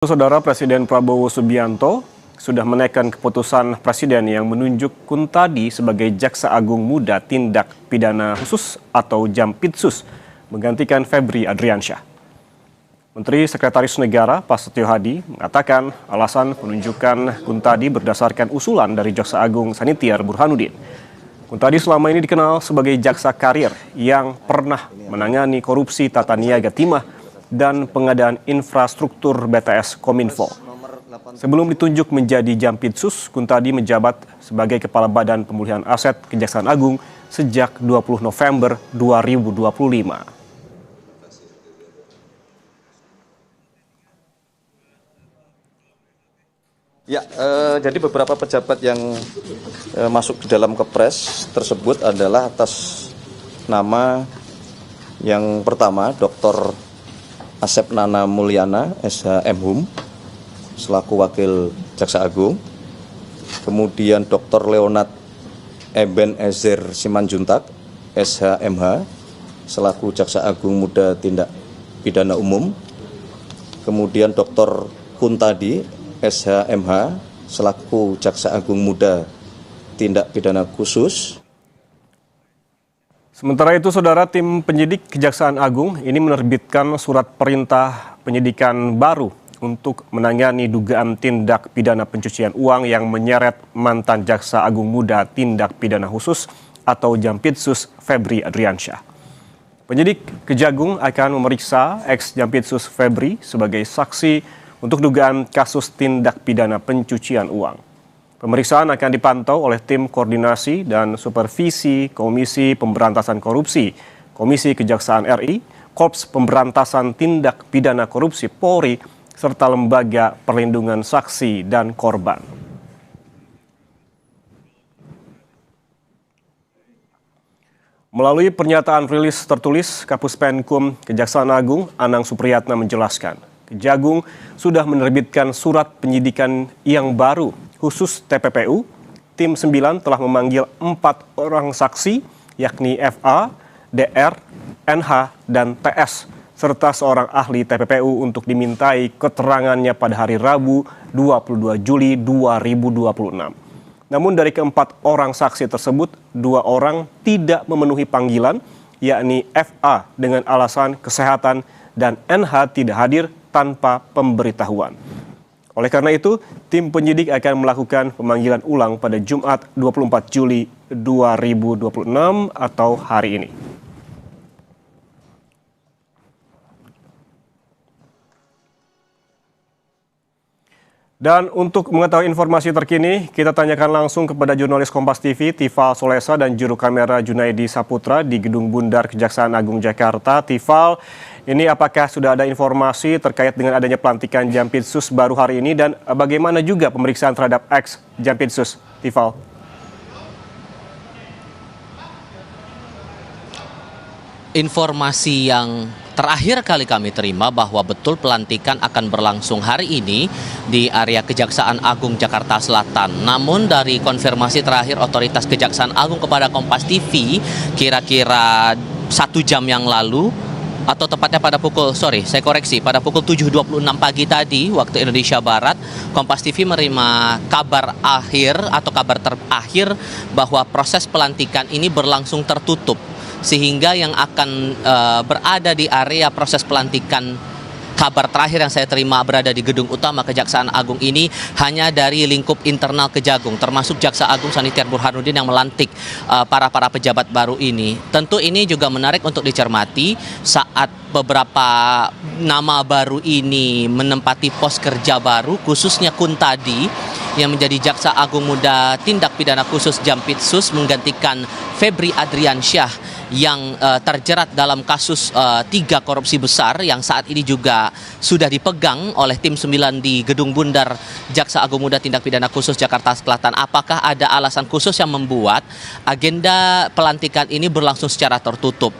Saudara Presiden Prabowo Subianto sudah menaikkan keputusan Presiden yang menunjuk Kuntadi sebagai Jaksa Agung Muda Tindak Pidana Khusus atau Jampitsus menggantikan Febri Adriansyah. Menteri Sekretaris Negara Prasetyo Hadi mengatakan alasan penunjukan Kuntadi berdasarkan usulan dari Jaksa Agung Sanitiar Burhanuddin. Kuntadi selama ini dikenal sebagai jaksa karir yang pernah menangani korupsi tata niaga timah dan pengadaan infrastruktur BTS Kominfo. Sebelum ditunjuk menjadi Jampitsus, Kuntadi menjabat sebagai Kepala Badan Pemulihan Aset Kejaksaan Agung sejak 20 November 2025. Ya, jadi beberapa pejabat yang masuk di dalam Kepres tersebut adalah atas nama yang pertama Dr. Asep Nana Mulyana, SH.M.Hum, selaku Wakil Jaksa Agung. Kemudian Dr. Leonard Eben Ezer Simanjuntak, SH.M.H, selaku Jaksa Agung Muda Tindak Pidana Umum. Kemudian Dr. Kuntadi, SH.M.H, selaku Jaksa Agung Muda Tindak Pidana Khusus. Sementara itu, Saudara, tim penyidik Kejaksaan Agung ini menerbitkan surat perintah penyidikan baru untuk menangani dugaan tindak pidana pencucian uang yang menyeret mantan Jaksa Agung Muda Tindak Pidana Khusus atau Jampitsus Febri Adriansyah. Penyidik Kejagung akan memeriksa ex-Jampitsus Febri sebagai saksi untuk dugaan kasus tindak pidana pencucian uang. Pemeriksaan akan dipantau oleh tim koordinasi dan supervisi Komisi Pemberantasan Korupsi, Komisi Kejaksaan RI, Korps Pemberantasan Tindak Pidana Korupsi Polri, serta Lembaga Perlindungan Saksi dan Korban. Melalui pernyataan rilis tertulis, Kapus Penkum Kejaksaan Agung Anang Supriyatna menjelaskan, Kejagung sudah menerbitkan surat penyidikan yang baru. Khusus TPPU, tim 9 telah memanggil 4 orang saksi, yakni FA, DR, NH, dan TS, serta seorang ahli TPPU untuk dimintai keterangannya pada hari Rabu 22 Juli 2026. Namun dari keempat orang saksi tersebut, 2 orang tidak memenuhi panggilan, yakni FA dengan alasan kesehatan dan NH tidak hadir tanpa pemberitahuan. Oleh karena itu, tim penyidik akan melakukan pemanggilan ulang pada Jumat 24 Juli 2026 atau hari ini. Dan untuk mengetahui informasi terkini, kita tanyakan langsung kepada jurnalis Kompas TV, Tifal Solesa dan juru kamera Junaidi Saputra di Gedung Bundar Kejaksaan Agung Jakarta. Tifal, ini apakah sudah ada informasi terkait dengan adanya pelantikan Jampitsus baru hari ini dan bagaimana juga pemeriksaan terhadap ex Jampitsus, Tifal? Informasi yang terakhir kali kami terima bahwa betul pelantikan akan berlangsung hari ini di area Kejaksaan Agung Jakarta Selatan. Namun dari konfirmasi terakhir otoritas Kejaksaan Agung kepada Kompas TV kira-kira 1 jam yang lalu, atau tepatnya pada pukul 7.26 pagi tadi waktu Indonesia Barat, Kompas TV menerima kabar akhir atau kabar terakhir bahwa proses pelantikan ini berlangsung tertutup, sehingga yang akan berada di area proses pelantikan, kabar terakhir yang saya terima, berada di gedung utama Kejaksaan Agung ini hanya dari lingkup internal Kejagung, termasuk Jaksa Agung Sanitiar Burhanuddin yang melantik para pejabat baru ini. Tentu ini juga menarik untuk dicermati saat beberapa nama baru ini menempati pos kerja baru, khususnya Kuntadi yang menjadi Jaksa Agung Muda Tindak Pidana Khusus Jampitsus menggantikan Febri Adriansyah yang terjerat dalam kasus 3 korupsi besar yang saat ini juga sudah dipegang oleh tim 9 di Gedung Bundar Jaksa Agung Muda Tindak Pidana Khusus Jakarta Selatan. Apakah ada alasan khusus yang membuat agenda pelantikan ini berlangsung secara tertutup?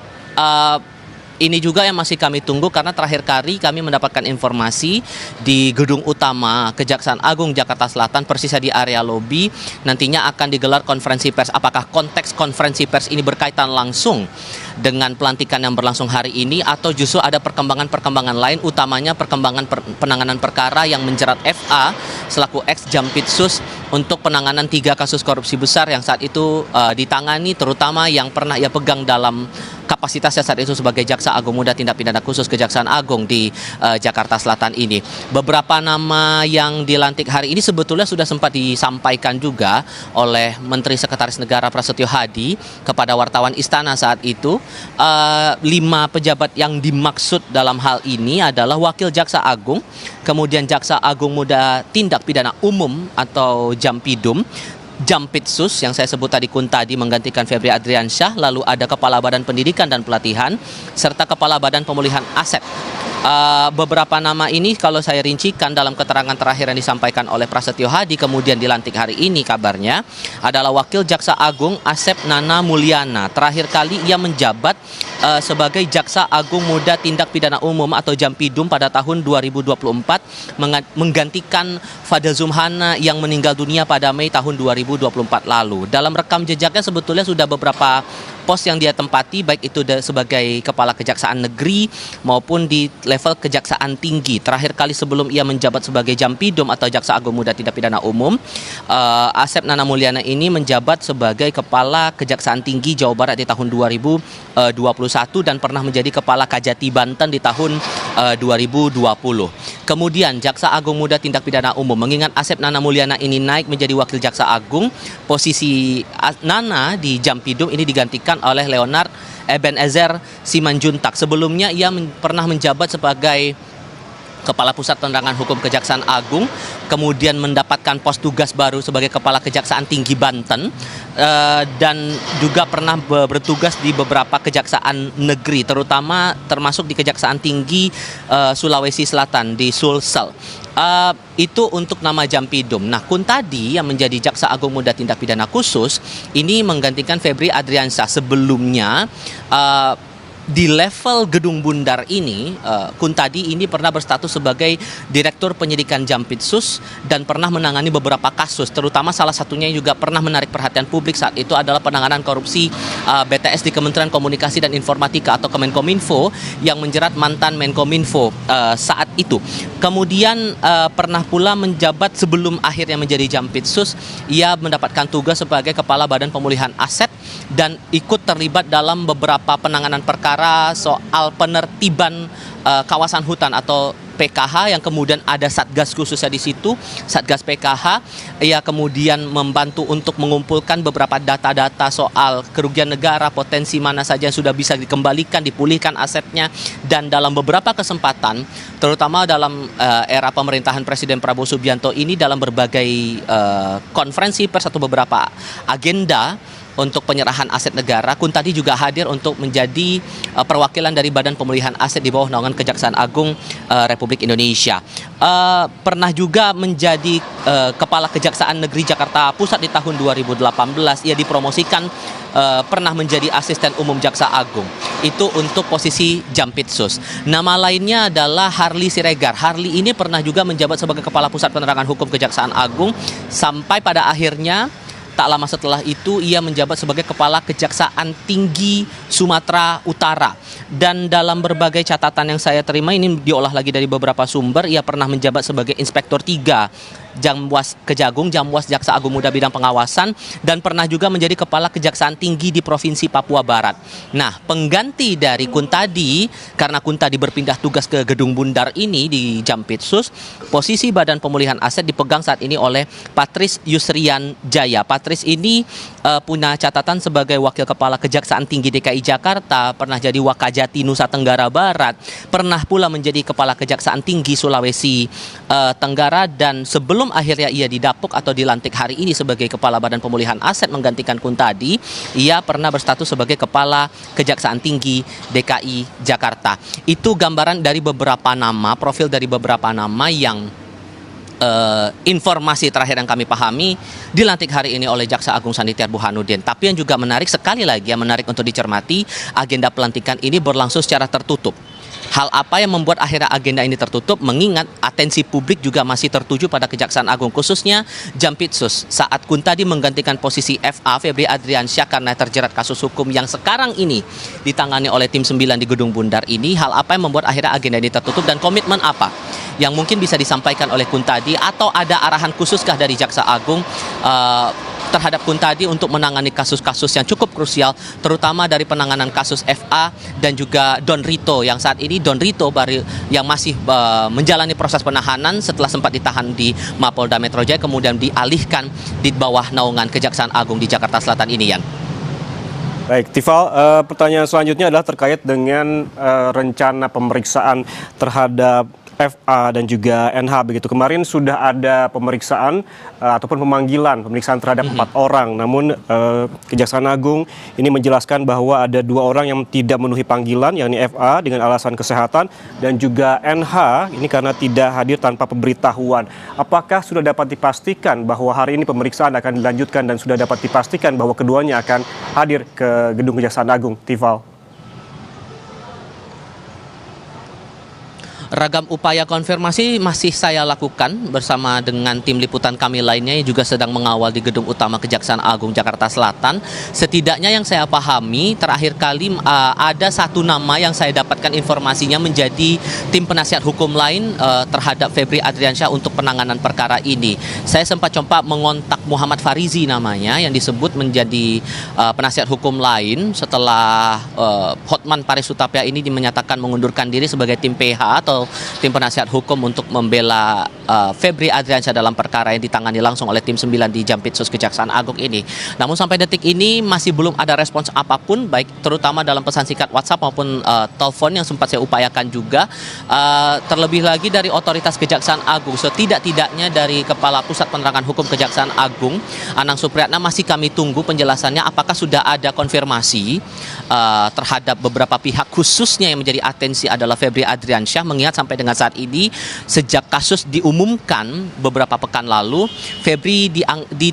Ini juga yang masih kami tunggu karena terakhir kali kami mendapatkan informasi di gedung utama Kejaksaan Agung Jakarta Selatan, persisnya di area lobi, nantinya akan digelar konferensi pers. Apakah konteks konferensi pers ini berkaitan langsung dengan pelantikan yang berlangsung hari ini atau justru ada perkembangan-perkembangan lain, utamanya perkembangan penanganan perkara yang menjerat FA selaku ex Jampitsus untuk penanganan 3 kasus korupsi besar yang saat itu ditangani, terutama yang pernah ia pegang dalam kapasitasnya saat itu sebagai Jaksa Agung Muda Tindak Pidana Khusus Kejaksaan Agung di Jakarta Selatan ini. Beberapa nama yang dilantik hari ini sebetulnya sudah sempat disampaikan juga oleh Menteri Sekretaris Negara Prasetyo Hadi kepada wartawan Istana saat itu. 5 pejabat yang dimaksud dalam hal ini adalah Wakil Jaksa Agung, kemudian Jaksa Agung Muda Tindak Pidana Umum atau Jampidum, Jampitsus yang saya sebut tadi Kuntadi menggantikan Febri Adriansyah, lalu ada Kepala Badan Pendidikan dan Pelatihan, serta Kepala Badan Pemulihan Aset. Beberapa nama ini kalau saya rincikan dalam keterangan terakhir yang disampaikan oleh Prasetyo Hadi kemudian dilantik hari ini kabarnya adalah Wakil Jaksa Agung Asep Nana Mulyana. Terakhir kali ia menjabat sebagai Jaksa Agung Muda Tindak Pidana Umum atau Jampidum pada tahun 2024 menggantikan Fadel Zumhana yang meninggal dunia pada Mei tahun 2024 lalu. Dalam rekam jejaknya sebetulnya sudah beberapa pos yang dia tempati, baik itu sebagai Kepala Kejaksaan Negeri maupun di level Kejaksaan Tinggi. Terakhir kali sebelum ia menjabat sebagai Jampidum atau Jaksa Agung Muda Tindak Pidana Umum, Asep Nana Mulyana ini menjabat sebagai Kepala Kejaksaan Tinggi Jawa Barat di tahun 2021 dan pernah menjadi Kepala Kajati Banten di tahun 2020. Kemudian Jaksa Agung Muda Tindak Pidana Umum, mengingat Asep Nana Mulyana ini naik menjadi Wakil Jaksa Agung, posisi Nana di Jampidum ini digantikan oleh Leonard Ebenezer Simanjuntak. Sebelumnya ia pernah menjabat sebagai Kepala Pusat Penerangan Hukum Kejaksaan Agung, kemudian mendapatkan pos tugas baru sebagai Kepala Kejaksaan Tinggi Banten, dan juga pernah bertugas di beberapa kejaksaan negeri, termasuk di Kejaksaan Tinggi Sulawesi Selatan di Sulsel. Itu untuk nama Jampidum. Nah, Kuntadi yang menjadi Jaksa Agung Muda Tindak Pidana Khusus ini menggantikan Febri Adriansyah. Sebelumnya di level Gedung Bundar ini, Kuntadi ini pernah berstatus sebagai Direktur Penyidikan Jampitsus dan pernah menangani beberapa kasus, terutama salah satunya juga pernah menarik perhatian publik saat itu adalah penanganan korupsi BTS di Kementerian Komunikasi dan Informatika atau Kemenkominfo yang menjerat mantan Menkominfo saat itu. Kemudian pernah pula menjabat sebelum akhirnya menjadi Jampitsus, ia mendapatkan tugas sebagai Kepala Badan Pemulihan Aset dan ikut terlibat dalam beberapa penanganan perkara soal penertiban kawasan hutan atau PKH yang kemudian ada Satgas khususnya di situ, Satgas PKH. Ia kemudian membantu untuk mengumpulkan beberapa data-data soal kerugian negara, potensi mana saja yang sudah bisa dikembalikan, dipulihkan asetnya, dan dalam beberapa kesempatan, terutama dalam era pemerintahan Presiden Prabowo Subianto ini, dalam berbagai konferensi pers atau beberapa agenda untuk penyerahan aset negara, Kuntadi juga hadir untuk menjadi perwakilan dari Badan Pemulihan Aset di bawah naungan Kejaksaan Agung Republik Indonesia. Pernah juga menjadi Kepala Kejaksaan Negeri Jakarta Pusat di tahun 2018. Ia dipromosikan pernah menjadi Asisten Umum Jaksa Agung. Itu untuk posisi Jampitsus. Nama lainnya adalah Harli Siregar. Harli ini pernah juga menjabat sebagai Kepala Pusat Penerangan Hukum Kejaksaan Agung sampai pada akhirnya tak lama setelah itu ia menjabat sebagai Kepala Kejaksaan Tinggi Sumatera Utara. Dan dalam berbagai catatan yang saya terima, ini diolah lagi dari beberapa sumber, ia pernah menjabat sebagai Inspektur 3 Jamwas Kejagung, Jamwas Jaksa Agung Muda Bidang Pengawasan, dan pernah juga menjadi Kepala Kejaksaan Tinggi di Provinsi Papua Barat. Nah, pengganti dari Kuntadi, karena Kuntadi berpindah tugas ke Gedung Bundar ini di Jampitsus, posisi Badan Pemulihan Aset dipegang saat ini oleh Patris Yusrian Jaya. Patris ini punya catatan sebagai Wakil Kepala Kejaksaan Tinggi DKI Jakarta, pernah jadi Wakajati Nusa Tenggara Barat, pernah pula menjadi Kepala Kejaksaan Tinggi Sulawesi Tenggara, dan sebelum akhirnya ia didapuk atau dilantik hari ini sebagai Kepala Badan Pemulihan Aset menggantikan Kuntadi, ia pernah berstatus sebagai Kepala Kejaksaan Tinggi DKI Jakarta. Itu gambaran dari beberapa nama, profil dari beberapa nama yang informasi terakhir yang kami pahami dilantik hari ini oleh Jaksa Agung Sanitiar Burhanuddin. Tapi yang juga menarik sekali lagi, yang menarik untuk dicermati, agenda pelantikan ini berlangsung secara tertutup. Hal apa yang membuat akhirnya agenda ini tertutup, mengingat atensi publik juga masih tertuju pada Kejaksaan Agung, khususnya Jampitsus saat Kuntadi menggantikan posisi FA Febri Adriansyah karena terjerat kasus hukum yang sekarang ini ditangani oleh tim 9 di Gedung Bundar ini. Hal apa yang membuat akhirnya agenda ini tertutup dan komitmen apa yang mungkin bisa disampaikan oleh Kuntadi, atau ada arahan khususkah dari Jaksa Agung terhadap Kuntadi untuk menangani kasus-kasus yang cukup krusial, terutama dari penanganan kasus FA dan juga Don Rito, yang saat ini Don Rito baru yang masih menjalani proses penahanan setelah sempat ditahan di Mapolda Metro Jaya, kemudian dialihkan di bawah naungan Kejaksaan Agung di Jakarta Selatan ini, Yan. Baik, Tifal, pertanyaan selanjutnya adalah terkait dengan rencana pemeriksaan terhadap FA dan juga NH begitu. Kemarin sudah ada pemeriksaan ataupun pemeriksaan terhadap 4 orang. Namun Kejaksaan Agung ini menjelaskan bahwa ada 2 orang yang tidak memenuhi panggilan, yakni FA dengan alasan kesehatan dan juga NH ini karena tidak hadir tanpa pemberitahuan. Apakah sudah dapat dipastikan bahwa hari ini pemeriksaan akan dilanjutkan dan sudah dapat dipastikan bahwa keduanya akan hadir ke Gedung Kejaksaan Agung, Tifal? Ragam upaya konfirmasi masih saya lakukan bersama dengan tim liputan kami lainnya yang juga sedang mengawal di Gedung Utama Kejaksaan Agung Jakarta Selatan. Setidaknya yang saya pahami terakhir kali ada 1 nama yang saya dapatkan informasinya menjadi tim penasihat hukum lain terhadap Febri Adriansyah untuk penanganan perkara ini. Saya sempat coba mengontak Muhammad Farizi namanya yang disebut menjadi penasihat hukum lain setelah Hotman Paris Hutapea ini menyatakan mengundurkan diri sebagai tim PH atau tim penasihat hukum untuk membela Febri Adriansyah dalam perkara yang ditangani langsung oleh tim 9 di Jampitsus Kejaksaan Agung ini. Namun sampai detik ini masih belum ada respons apapun, baik terutama dalam pesan singkat WhatsApp maupun telepon yang sempat saya upayakan juga. Terlebih lagi dari otoritas Kejaksaan Agung, setidak-tidaknya dari Kepala Pusat Penerangan Hukum Kejaksaan Agung, Anang Supriyatna, masih kami tunggu penjelasannya apakah sudah ada konfirmasi terhadap beberapa pihak, khususnya yang menjadi atensi adalah Febri Adriansyah, mengingat sampai dengan saat ini sejak kasus diumumkan beberapa pekan lalu, Febri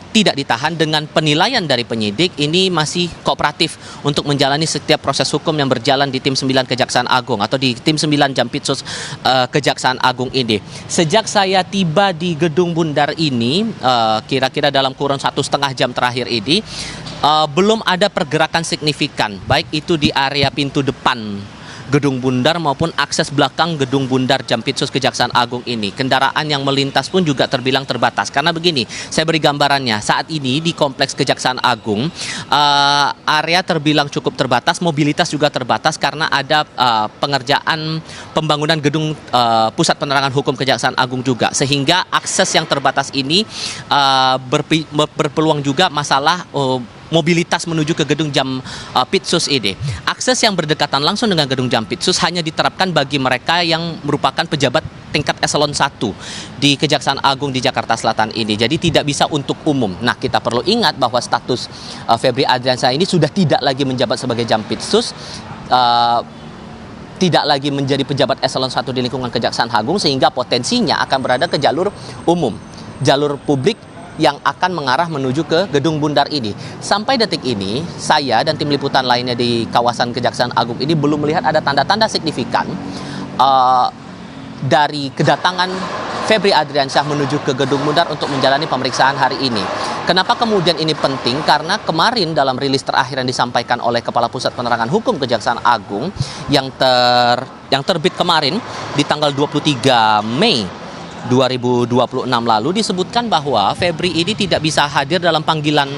tidak ditahan dengan penilaian dari penyidik ini masih kooperatif untuk menjalani setiap proses hukum yang berjalan di tim 9 Kejaksaan Agung atau di tim 9 Jampitsus Kejaksaan Agung ini. Sejak saya tiba di Gedung Bundar ini, kira-kira dalam kurun 1,5 jam terakhir ini, belum ada pergerakan signifikan, baik itu di area pintu depan Gedung Bundar maupun akses belakang Gedung Bundar Jampitsus Kejaksaan Agung ini. Kendaraan yang melintas pun juga terbilang terbatas. Karena begini, saya beri gambarannya. Saat ini di Kompleks Kejaksaan Agung, area terbilang cukup terbatas, mobilitas juga terbatas karena ada pengerjaan pembangunan Gedung Pusat Penerangan Hukum Kejaksaan Agung juga. Sehingga akses yang terbatas ini berpeluang juga masalah mobilitas menuju ke Gedung Jampitsus ini. Akses yang berdekatan langsung dengan Gedung Jampitsus hanya diterapkan bagi mereka yang merupakan pejabat tingkat eselon 1 di Kejaksaan Agung di Jakarta Selatan ini. Jadi tidak bisa untuk umum. Nah, kita perlu ingat bahwa status Febri Adriansyah ini sudah tidak lagi menjabat sebagai Jampitsus, tidak lagi menjadi pejabat eselon 1 di lingkungan Kejaksaan Agung, sehingga potensinya akan berada ke jalur umum, jalur publik yang akan mengarah menuju ke Gedung Bundar ini. Sampai detik ini, saya dan tim liputan lainnya di kawasan Kejaksaan Agung ini belum melihat ada tanda-tanda signifikan dari kedatangan Febri Adriansyah menuju ke Gedung Bundar untuk menjalani pemeriksaan hari ini. Kenapa kemudian ini penting? Karena kemarin dalam rilis terakhir yang disampaikan oleh Kepala Pusat Penerangan Hukum Kejaksaan Agung yang terbit kemarin di tanggal 23 Mei 2026 lalu disebutkan bahwa Febri ini tidak bisa hadir dalam panggilan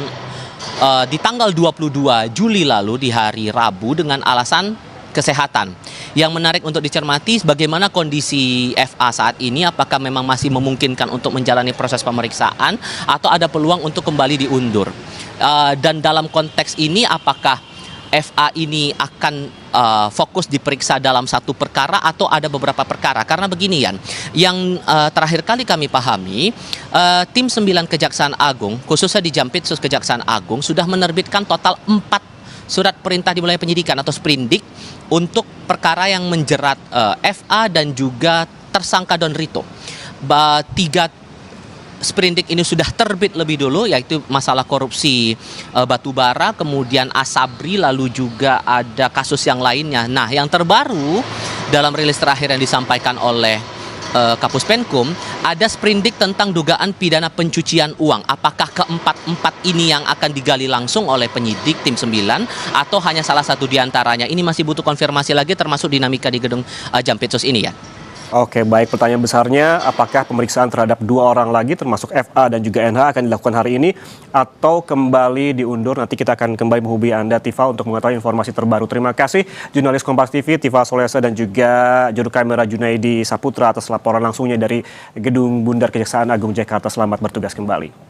di tanggal 22 Juli lalu di hari Rabu dengan alasan kesehatan. Yang menarik untuk dicermati bagaimana kondisi FA saat ini, apakah memang masih memungkinkan untuk menjalani proses pemeriksaan atau ada peluang untuk kembali diundur. Dan dalam konteks ini apakah FA ini akan fokus diperiksa dalam satu perkara atau ada beberapa perkara? Karena begini, Yan, yang terakhir kali kami pahami, tim 9 Kejaksaan Agung, khususnya di Jampitsus Kejaksaan Agung, sudah menerbitkan total 4 surat perintah dimulai penyidikan atau sprindik untuk perkara yang menjerat FA dan juga tersangka Don Rito. sprindik ini sudah terbit lebih dulu, yaitu masalah korupsi batubara, kemudian Asabri, lalu juga ada kasus yang lainnya. Nah, yang terbaru dalam rilis terakhir yang disampaikan oleh Kapus Penkum, ada sprindik tentang dugaan pidana pencucian uang. Apakah keempat-empat ini yang akan digali langsung oleh penyidik tim 9 atau hanya salah satu diantaranya? Ini masih butuh konfirmasi lagi, termasuk dinamika di gedung Jampitsus ini ya. Oke, baik. Pertanyaan besarnya, apakah pemeriksaan terhadap 2 orang lagi termasuk FA dan juga NH akan dilakukan hari ini atau kembali diundur? Nanti kita akan kembali menghubungi Anda, Tifa, untuk mengetahui informasi terbaru. Terima kasih jurnalis Kompas TV, Tifa Solesa, dan juga juru kamera Junaidi Saputra atas laporan langsungnya dari Gedung Bundar Kejaksaan Agung Jakarta. Selamat bertugas kembali.